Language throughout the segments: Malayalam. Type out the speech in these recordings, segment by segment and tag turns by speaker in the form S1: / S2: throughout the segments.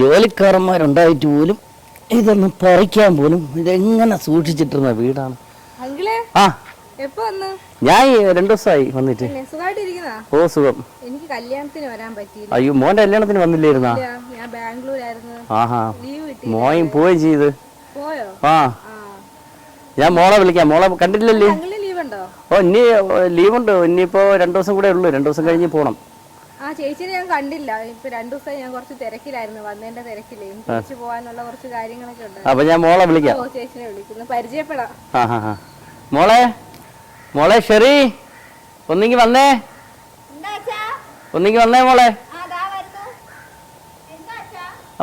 S1: ജോലിക്കാരന്മാരുണ്ടായിട്ട് പോലും ഇതൊന്ന് പറിക്കാൻ പോലും ഇതെങ്ങനെ സൂക്ഷിച്ചിട്ടിരുന്ന വീടാണ്. ആ ഞാൻ 2 ദിവസമായി വന്നിട്ട്. ഓ സുഖം.
S2: എനിക്ക് കല്യാണത്തിന് വരാൻ പറ്റിയില്ല.
S1: അയ്യോ മോന്റെ കല്യാണത്തിന് വന്നില്ലായിരുന്നാ?
S2: ഞാൻ ബാംഗ്ലൂരായിരുന്നു.
S1: ആഹാ
S2: ലീവ് കിട്ടി.
S1: മോയും പോയി ചെയ്ത്.
S2: പോയോ?
S1: ആ ഞാൻ മോളെ വിളിക്കാം. മോളെ കണ്ടില്ലല്ലേ? ഓ ഇനി ലീവുണ്ട്. ഇനിയിപ്പോ 2 ദിവസം കൂടെ ഉള്ളു. 2 ദിവസം കഴിഞ്ഞ് പോണം.
S2: ആ ചേച്ചിനെ ഞാൻ കണ്ടില്ല. ഇപ്പൊ 2 ദിവസമായി ഞാൻ കുറച്ച് തിരക്കിലായിരുന്നു. വന്നതിന്റെ തിരക്കിലേ തിരിച്ചു പോകാനുള്ള കുറച്ച് കാര്യങ്ങളൊക്കെ ഉണ്ട്.
S1: അപ്പൊ ഞാൻ മോളെ വിളിക്കാം.
S2: ഓ ചേച്ചിനെ വിളിക്കുന്നു, പരിചയപ്പെടാം.
S1: മോളെ ഷെറി ഒന്നിങ്ങി വന്നേ. ഒന്നിങ്ങി വന്നേ മോളെ.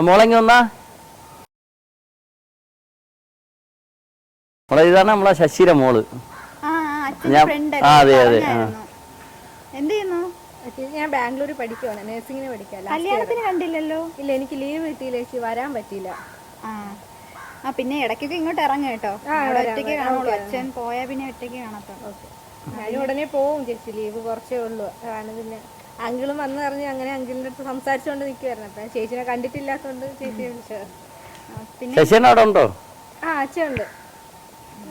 S1: മോളെങ്ങി വന്നാ. മോളെ ഇതാണ് നമ്മളെ ശശിയുടെ മോള്. അതെ അതെ.
S2: ഞാൻ ബാംഗ്ലൂർ പഠിക്കുവാണ്, നഴ്സിംഗിന് പഠിക്കാം. കല്യാണത്തിന് കണ്ടില്ലല്ലോ? ഇല്ല, എനിക്ക് ലീവ് കിട്ടിയില്ല ചേച്ചി, വരാൻ പറ്റിയില്ല.
S3: ആ പിന്നെ ഇടയ്ക്കൊക്കെ ഇങ്ങോട്ട് ഇറങ്ങും കേട്ടോ. ഒറ്റയ്ക്ക് കാണുള്ളൂ. അച്ഛൻ പോയാ പിന്നെ ഒറ്റയ്ക്ക് കാണത്തോ.
S2: ഞാനും ഉടനെ പോവും ചേച്ചി, ലീവ് കുറച്ചേ ഉള്ളൂ. അതാണ് പിന്നെ അങ്കിളും വന്ന് പറഞ്ഞ് അങ്ങനെ അങ്കിളിന്റെ അടുത്ത് സംസാരിച്ചുകൊണ്ട് നിൽക്കുവായിരുന്നു. അപ്പൊ ചേച്ചിനെ കണ്ടിട്ടില്ലാത്തോണ്ട് ചേച്ചിയെ വിളിച്ചത്.
S1: പിന്നെ അവിടെ ഉണ്ടോ?
S2: ആ അച്ഛനുണ്ട്.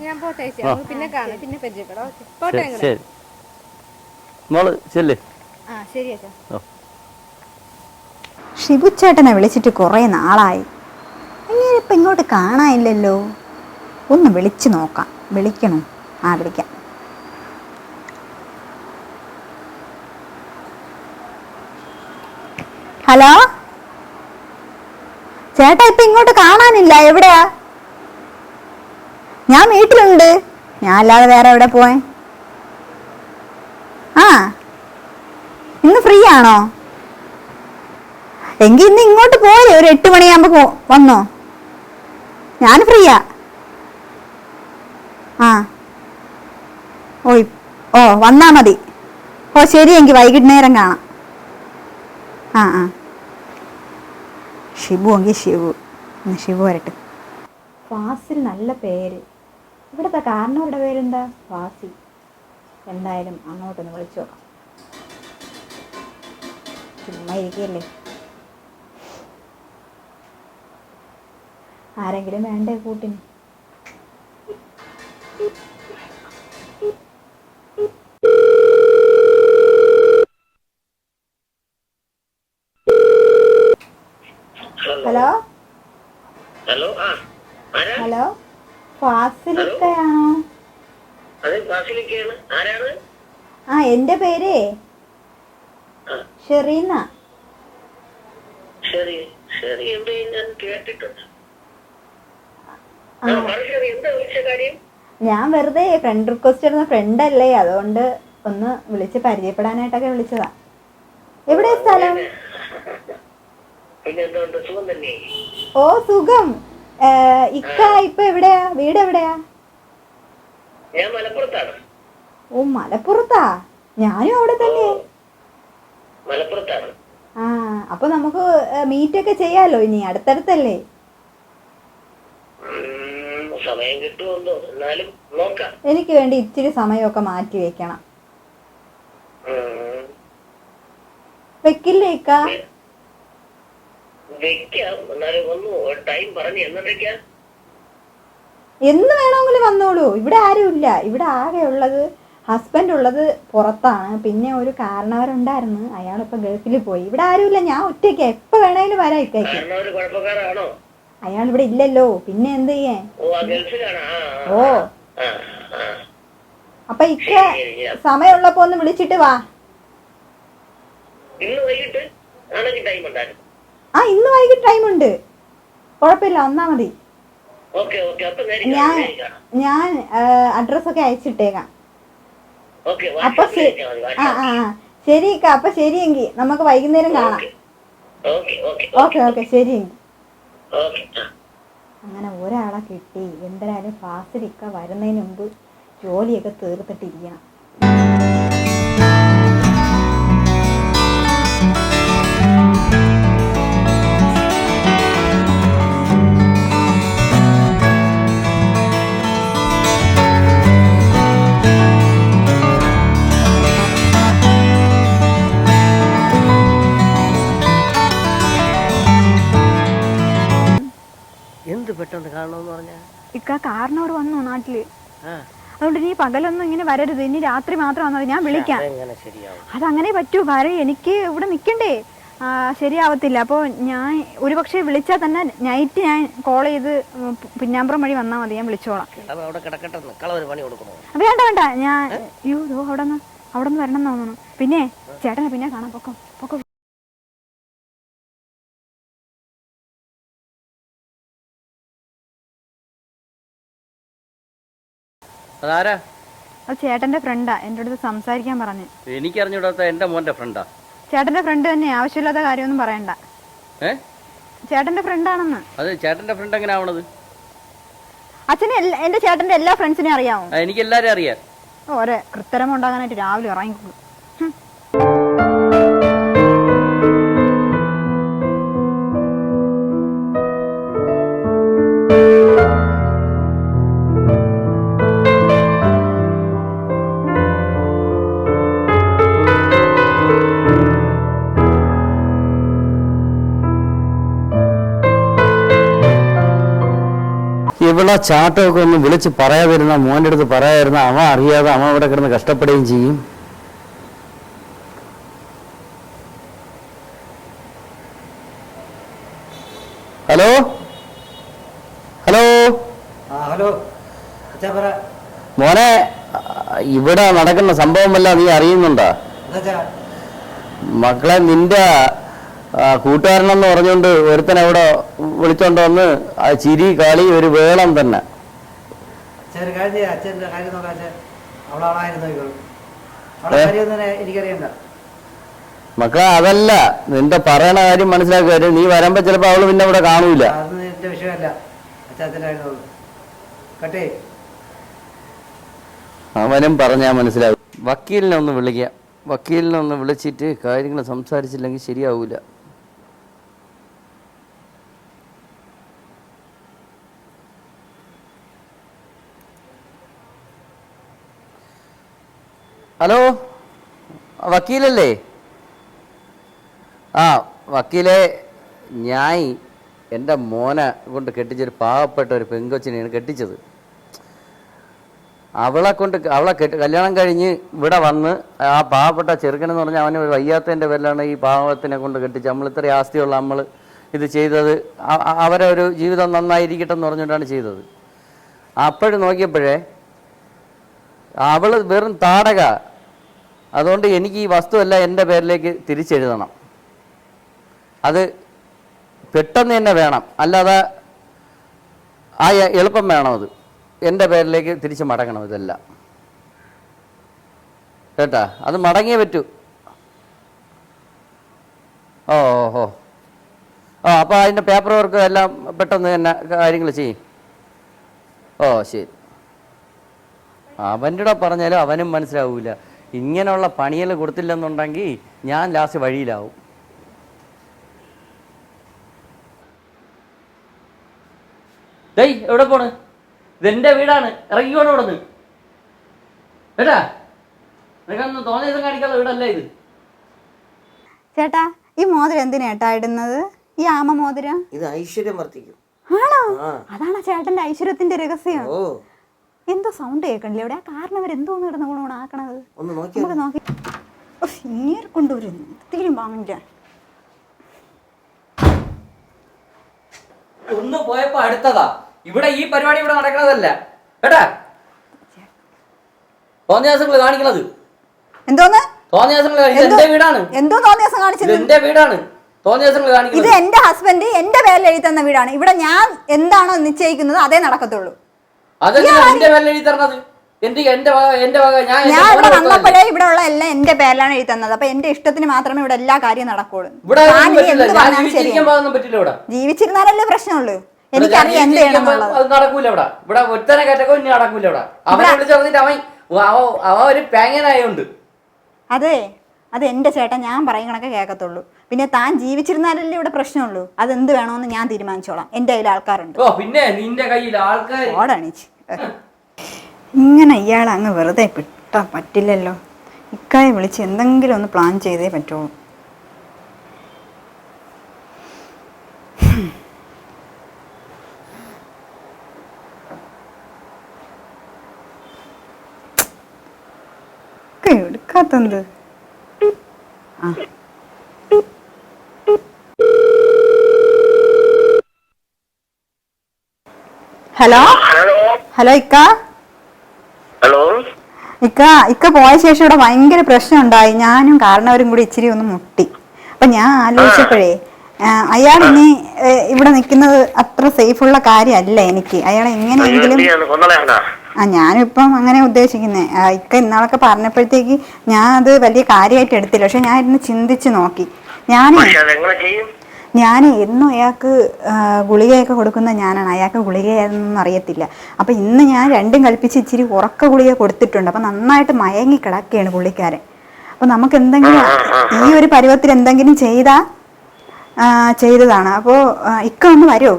S2: ഞാൻ പോട്ടെ ചേച്ചി, പിന്നെ കാണാം, പിന്നെ പരിചയപ്പെടാം. പോട്ടെ
S1: മോള് ചെല്ല്.
S3: ആ ശരി അച്ഛാ. ഷിബുച്ചേട്ടനെ വിളിച്ചിട്ട് കുറേ നാളായി. ഇപ്പം ഇങ്ങോട്ട് കാണാനില്ലല്ലോ. ഒന്ന് വിളിച്ചു നോക്കാം. വിളിക്കണോ? ആ വിളിക്കാം. ഹലോ ചേട്ടാ, ഇപ്പം ഇങ്ങോട്ട് കാണാനില്ല. എവിടെയാ? ഞാൻ വീട്ടിലുണ്ട്. ഞാൻ അല്ലാതെ വേറെ എവിടെ പോയെ? ആ ഇന്ന് ഫ്രീ ആണോ? എങ്കിൽ ഇന്ന് ഇങ്ങോട്ട് പോരെ, ഒരു 8 മണിയാകുമ്പോ വന്നോ. ഞാൻ ഫ്രീയാ. ആ ഓ വന്നാ മതി. ഓ ശരി, എങ്കിൽ വൈകുന്നേരം കാണാം. ആ ആ ഷിബു എങ്കിൽ ഷിബു. ഷിബു വരട്ടെ. ഫാസിൽ നല്ല പേര്. ഇവിടുത്തെ കാരണവരുടെ പേരെന്താ? ഫാസി. എന്തായാലും അങ്ങോട്ടൊന്ന് വിളിച്ചു നോക്കാം. ചുമ്മാ ഇരിക്കുകയല്ലേ. ആരെങ്കിലും വേണ്ടേ കൂട്ടിന്? ഹലോ
S4: ഹലോ
S3: ഹലോ ഫാസിലിക്കയാണോ? ആ എന്റെ പേര് ഷെറീന. ഞാൻ വെറുതെ ഫ്രണ്ട് റിക്വസ്റ്റ് ഇടുന്ന ഫ്രണ്ട് അല്ലേ, അതുകൊണ്ട് ഒന്ന് വിളിച്ച് പരിചയപ്പെടാനായിട്ടൊക്കെ വിളിച്ചതാ. എവിടെയാ സ്ഥലം? ഓ സുഖം. ഇക്ക ഇപ്പൊ എവിടെയാ? വീട് എവിടെയാ? ഓ മലപ്പുറത്താ. ഞാനും അവിടെ തന്നെ. ആ അപ്പൊ നമുക്ക് മീറ്റ് ഒക്കെ ചെയ്യാലോ. ഇനി അടുത്തടുത്തല്ലേ.
S4: സമയം കിട്ടുമല്ലോ, എന്നാലും നോക്കാം.
S3: എനിക്ക് വേണ്ടി ഇച്ചിരി സമയമൊക്കെ മാറ്റി വെക്കണം. വെക്കില്ലേ ഇക്ക? എന്ന് വേണമെങ്കിലും വന്നോളൂ. ഇവിടെ ആരും ഇല്ല. ഇവിടെ ആകെ ഉള്ളത് ഹസ്ബൻഡ് ഉള്ളത് പുറത്താണ്. പിന്നെ ഒരു കാരണവരുണ്ടായിരുന്നു, അയാളിപ്പോ ഗൾഫിൽ പോയി. ഇവിടെ ആരുമില്ല, ഞാൻ ഒറ്റയ്ക്ക്. എപ്പോ വേണേലും വരാം ഇക്കയ്ക്ക്. അയാൾ ഇവിടെ ഇല്ലല്ലോ, പിന്നെ എന്ത് ചെയ്യാൻ? ഓ അപ്പൊ ഇക്ക സമയമുള്ളപ്പോ ഒന്ന് വിളിച്ചിട്ട് വാ. ആ ഇന്ന് വൈകിട്ട് ടൈമുണ്ട്, കുഴപ്പമില്ല, വന്നാ മതി. ഞാൻ അഡ്രസ്സൊക്കെ അയച്ചിട്ടേക്കാം. അപ്പൊ ശരി ഇക്ക. അപ്പൊ ശരിയെങ്കിൽ നമുക്ക് വൈകുന്നേരം കാണാം. ഓക്കെ ഓക്കെ ശരിയെങ്കിൽ. അങ്ങനെ ഒരാളെ കിട്ടി. എന്തായാലും ഫാസിലിക്ക വരുന്നതിന് മുമ്പ് ജോലിയൊക്കെ തീർത്തിട്ടിരിക്കണം.
S1: പെട്ടെന്ന് കാണണമെന്ന് പറഞ്ഞാ?
S3: ഇക്ക കാരണവർ വന്നു നാട്ടില്. അതുകൊണ്ട് ഇനി പകലൊന്നും ഇങ്ങനെ വരരുത്, ഇനി രാത്രി മാത്രം വന്നത്. ഞാൻ വിളിക്കാം. അതങ്ങനെ പറ്റൂ, കാര്യം എനിക്ക് ഇവിടെ നിൽക്കണ്ടേ. ശരിയാവത്തില്ല. അപ്പോൾ ഞാൻ ഒരു പക്ഷേ വിളിച്ചാൽ തന്നെ നൈറ്റ് ഞാൻ കോൾ ചെയ്ത് പിന്നാമ്പുറം വഴി വന്നാൽ മതി, ഞാൻ വിളിച്ചോളാം. വേണ്ട വേണ്ട, ഞാൻ അയ്യോ അവിടെ നിന്ന് വരണം എന്ന് തോന്നുന്നു. പിന്നെ ചേട്ടനെ പിന്നെ കാണാം. പൊക്കം പൊക്കം.
S1: അതാരാ?
S3: അത് ചേട്ടന്റെ ഫ്രണ്ടാ, എൻ്റെ അടുത്ത് സംസാരിക്കാൻ പറഞ്ഞു.
S1: എനിക്കറിഞ്ഞൂടാത്ത എന്റെ മോന്റെ ഫ്രണ്ടാ?
S3: ചേട്ടന്റെ ഫ്രണ്ട് തന്നെ, ആവശ്യമില്ലാത്ത കാര്യമൊന്നും പറയണ്ട. ചേട്ടന്റെ ഫ്രണ്ടാണെന്ന്.
S1: അത് ചേട്ടന്റെ ഫ്രണ്ട് എങ്ങനെ ആവണത്?
S3: അച്ഛനെ എന്റെ ചേട്ടന്റെ എല്ലാ ഫ്രണ്ട്സിനെയും അറിയാമോ?
S1: എനിക്ക് എല്ലാരും അറിയാം.
S3: ഓരോ കൃത്രിമം ഉണ്ടാകാനായിട്ട് രാവിലെ ഇറങ്ങിക്കൊള്ളു.
S1: ഇവിടെ ചാട്ടമൊക്കെ ഒന്ന് വിളിച്ച് പറയാതിരുന്ന, മോൻ്റെ അടുത്ത് പറയാതിരുന്ന അവൻ അറിയാതെ അവൻ ഇവിടെ കിടന്ന് കഷ്ടപ്പെടുകയും ചെയ്യും. ഹലോ ഹലോ
S5: ഹലോ
S1: മോനെ, ഇവിടെ നടക്കുന്ന സംഭവമല്ല നീ അറിയുന്നുണ്ടോ? മക്കളെ, നിന്റെ കൂട്ടുകാരനെന്ന് പറഞ്ഞുകൊണ്ട് ഒരുത്തനെ അവിടെ വിളിച്ചോണ്ട് വന്ന് ചിരി കളി ഒരു വേളം തന്നെ. മക്കളെ, അതല്ല നിന്റെ പറയണ കാര്യം മനസ്സിലാക്കുക. നീ വരുമ്പോ ചിലപ്പോ അവള് പിന്നെ ഇവിടെ കാണൂല. അവനും പറഞ്ഞാ മനസ്സിലാവും. വക്കീലിനെ ഒന്ന് വിളിക്കാം. വക്കീലിനെ ഒന്ന് വിളിച്ചിട്ട് കാര്യങ്ങൾ സംസാരിച്ചില്ലെങ്കിൽ ശരിയാവൂല. ഹലോ, വക്കീലല്ലേ? വക്കീലെ, ഞാൻ എൻ്റെ മോനെ കൊണ്ട് കെട്ടിച്ചൊരു പാവപ്പെട്ട ഒരു പെങ്കൊച്ചിനെയാണ് കെട്ടിച്ചത്. അവളെ കല്യാണം കഴിഞ്ഞ് ഇവിടെ വന്ന് ആ പാവപ്പെട്ട ചെറുക്കനെന്ന് പറഞ്ഞാൽ അവന് വയ്യാത്തതിൻ്റെ പേരിലാണ് ഈ പാവത്തിനെ കൊണ്ട് കെട്ടിച്ച്. നമ്മൾ ഇത്രയും ആസ്തിയുള്ള നമ്മൾ ഇത് ചെയ്തത് അവരെ ഒരു ജീവിതം നന്നായിരിക്കട്ടെ എന്ന് പറഞ്ഞുകൊണ്ടാണ് ചെയ്തത്. അപ്പോഴും നോക്കിയപ്പോഴേ അവൾ വെറും താടക. അതുകൊണ്ട് എനിക്ക് ഈ വസ്തുവെല്ലാം എൻ്റെ പേരിലേക്ക് തിരിച്ചെഴുതണം. അത് പെട്ടെന്ന് തന്നെ വേണം, അല്ലാതെ എളുപ്പം വേണം. അത് എൻ്റെ പേരിലേക്ക് തിരിച്ച് മടങ്ങണം ഇതെല്ലാം, കേട്ടാ? അത് മടങ്ങിയേ പറ്റൂ. ഓഹോ അപ്പോൾ അതിൻ്റെ പേപ്പർ വർക്ക് എല്ലാം പെട്ടെന്ന് തന്നെ കാര്യങ്ങൾ ചെയ്യും. ശരി. അവൻ്റെ കൂടെ പറഞ്ഞാലും അവനും മനസ്സിലാവൂല. ഇങ്ങനെയുള്ള പണികൾ കൊടുത്തില്ലെന്നുണ്ടെങ്കിൽ ഞാൻ ലാസ്റ്റ് വഴിയിലാവും. ഡേയ്, എവിടെ പോണ്? ഇതെന്റെ വീടാണ്, ഇറങ്ങിക്കോണം ഇവിടെ നിന്ന്, കേട്ടാ? നിനക്കൊന്നും തോന്നിയ ദിവസം കാണിക്കാനുള്ള വീടല്ലേ ഇത്.
S3: ചേട്ടാ, ഈ മോതിരം എന്തിനാ ഏട്ടാ ഇടുന്നത്? ഈ ആമ മോതിരം
S5: ഇത് ഐശ്വര്യം വർദ്ധിക്കും.
S3: ആണോ? അതാണ് ചേട്ടന്റെ ഐശ്വര്യത്തിന്റെ രഹസ്യം. എന്തോ സൗണ്ട് കേൾക്കണില്ല ഇവിടെ. കാരണം അവരെന്തോന്ന് കിടന്ന് ഗുണഗുണാക്കണത് നമുക്ക് നോക്കി. ഇങ്ങനെ കൊണ്ടുവരുന്നു തീരും വാങ്ങില്ല.
S1: ഒന്ന് പോയപ്പോ അടുത്തതാ. ഇവിടെ ഈ പരിപാടി ഇവിടെ നടക്കണതല്ല, കേട്ടാ? തോന്നിയാസങ്ങൾ കാണിക്കണത്
S3: എന്തോന്ന്?
S1: തോന്നിയാസങ്ങൾ എന്റെ വീടാണ്.
S3: എന്തോ തോന്നിയാസം കാണിച്ചത്? എന്റെ വീടാണ്.
S1: തോന്നിയാസങ്ങൾ കാണിക്കുന്നത്.
S3: ഇത് എന്റെ ഹസ്ബൻഡ് എന്റെ പേരിൽ എഴുതി തന്ന വീടാണ്. ഇവിടെ ഞാൻ എന്താണോ നിശ്ചയിക്കുന്നത് അതേ നടക്കത്തുള്ളൂ. ഞാൻ ഇവിടെ വന്നപ്പോഴേ ഇവിടെ ഉള്ള എല്ലാം എന്റെ പേരിലാണ് എഴുതി തന്നത്. അപ്പൊ എന്റെ ഇഷ്ടത്തിന് മാത്രമേ ഇവിടെ എല്ലാ കാര്യം നടക്കുള്ളൂ. ജീവിച്ചിരുന്നാലല്ലേ പ്രശ്നമുള്ളൂ. എനിക്കറിയാം എന്ത് ചെയ്യണമെന്നുള്ളത്. അതെ, അത് എന്റെ ചേട്ടൻ ഞാൻ പറയും കണക്കെ കേൾക്കത്തുള്ളൂ. പിന്നെ താൻ ജീവിച്ചിരുന്നാലല്ലേ ഇവിടെ പ്രശ്നമുള്ളൂ. അതെന്ത് വേണമെന്ന് ഞാൻ തീരുമാനിച്ചോളാം. എന്റെ കയ്യിൽ ആൾക്കാരുണ്ട്. ഓടാണിച്ച് ഇങ്ങനെ ഇയാൾ അങ്ങ് വെറുതെ വിട്ടാ പറ്റില്ലല്ലോ. ഇക്കായെ വിളിച്ച് എന്തെങ്കിലും ഒന്ന് പ്ലാൻ ചെയ്തേ പറ്റുള്ളൂ.
S6: എടുക്കാത്തത്? ആ ഹലോ ഹലോ ഇക്ക.
S4: ഹലോ
S6: ഇക്ക പോയ ശേഷം ഇവിടെ ഭയങ്കര പ്രശ്നം ഉണ്ടായി. ഞാനും കാരണവരും കൂടി ഇച്ചിരി ഒന്ന് മുട്ടി. അപ്പൊ ഞാൻ ആലോചിച്ചപ്പോഴേ അയാൾ ഇനി ഇവിടെ നിൽക്കുന്നത് അത്ര സേഫ് ഉള്ള കാര്യമല്ല എനിക്ക്. അയാളെ എങ്ങനെയെങ്കിലും ഞാനിപ്പം അങ്ങനെ ഉദ്ദേശിക്കുന്നേ. ഇക്ക ഇന്നാളൊക്കെ പറഞ്ഞപ്പോഴത്തേക്ക് ഞാൻ അത് വലിയ കാര്യമായിട്ട് എടുത്തില്ല. പക്ഷെ ഞാൻ ഇരുന്ന് ചിന്തിച്ച് നോക്കി. ഞാൻ എന്നും അയാൾക്ക് ഗുളികയൊക്കെ കൊടുക്കുന്ന ഞാനാണ്. അയാൾക്ക് ഗുളികയൊന്നും അറിയത്തില്ല. അപ്പം ഇന്ന് ഞാൻ രണ്ടും കൽപ്പിച്ച് ഇച്ചിരി ഉറക്ക ഗുളിക കൊടുത്തിട്ടുണ്ട്. അപ്പം നന്നായിട്ട് മയങ്ങി കിടക്കുകയാണ് പുള്ളിക്കാരൻ. അപ്പം നമുക്ക് എന്തെങ്കിലും ഈ ഒരു പരുവത്തിൽ എന്തെങ്കിലും ചെയ്തതാണ്. അപ്പോൾ ഇക്ക ഒന്ന് വരുമോ?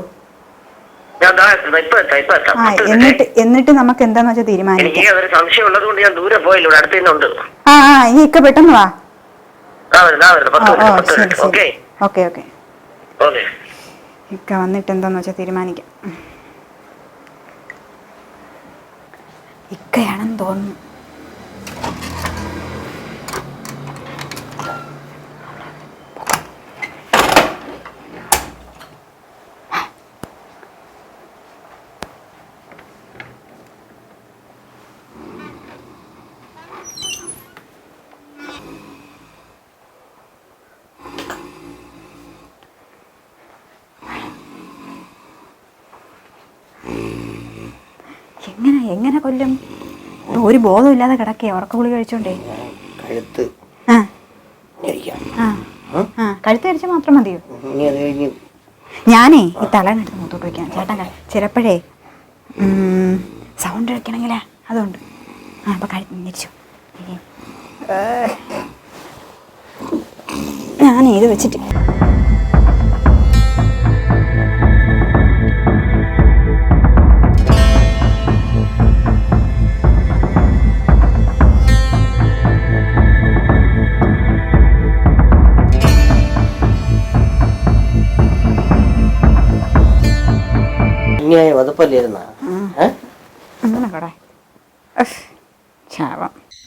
S6: എന്നിട്ട് നമുക്ക് എന്താന്ന് വെച്ചാൽ തീരുമാനിക്കാം. ഇനി ഇക്ക പെട്ടെന്ന് വാ. Okay okay. ഇക്ക വന്നിട്ട് എന്താന്ന് വെച്ചാൽ തീരുമാനിക്കാം. ഇക്കയാണെന്ന് തോന്നുന്നു. എങ്ങനെ കൊല്ലും? ഒരു ബോധമില്ലാതെ കിടക്കേ ഉറക്ക ഗുളിക കഴിച്ചോണ്ടേ.
S5: കഴുത്ത്
S6: കഴുത്ത് കഴിച്ചാൽ മാത്രം മതിയോ? ഞാനേ ഈ തലേന്നെടുത്ത് മൂത്തോട്ട് വയ്ക്കാം. ചേട്ടൻ ചിലപ്പോഴേ സൗണ്ട് കഴിക്കണമെങ്കിലേ അതുകൊണ്ട് അപ്പൊ കഴുത്ത് ഞെരിച്ചു. ഞാൻ ഇത് വെച്ചിട്ട്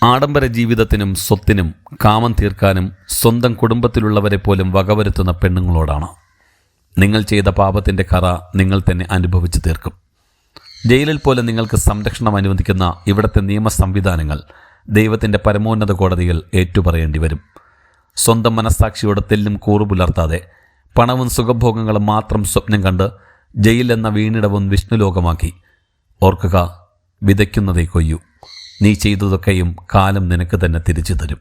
S7: ആഡംബര ജീവിതത്തിനും സ്വത്തിനും കാമം തീർക്കാനും സ്വന്തം കുടുംബത്തിലുള്ളവരെ പോലും വകവരുത്തുന്ന പെണ്ണുങ്ങളോടാണ്. നിങ്ങൾ ചെയ്ത പാപത്തിൻ്റെ കറ നിങ്ങൾ തന്നെ അനുഭവിച്ചു തീർക്കും. ജയിലിൽ പോലെ നിങ്ങൾക്ക് സംരക്ഷണം അനുവദിക്കുന്ന ഇവിടുത്തെ നിയമ സംവിധാനങ്ങൾ ദൈവത്തിൻ്റെ പരമോന്നത കോടതിയിൽ ഏറ്റുപറയേണ്ടി വരും. സ്വന്തം മനസ്സാക്ഷിയോട് തെല്ലും കൂറു പുലർത്താതെ പണവും സുഖഭോഗങ്ങളും മാത്രം സ്വപ്നം കണ്ട് ജയിലെന്ന വീണിടവും വിഷ്ണുലോകമാക്കി. ഓർക്കുക, വിതയ്ക്കുന്നതേ കൊയ്യൂ. നീ ചെയ്തതൊക്കെയും കാലം നിനക്ക് തന്നെ തിരിച്ചു തരും.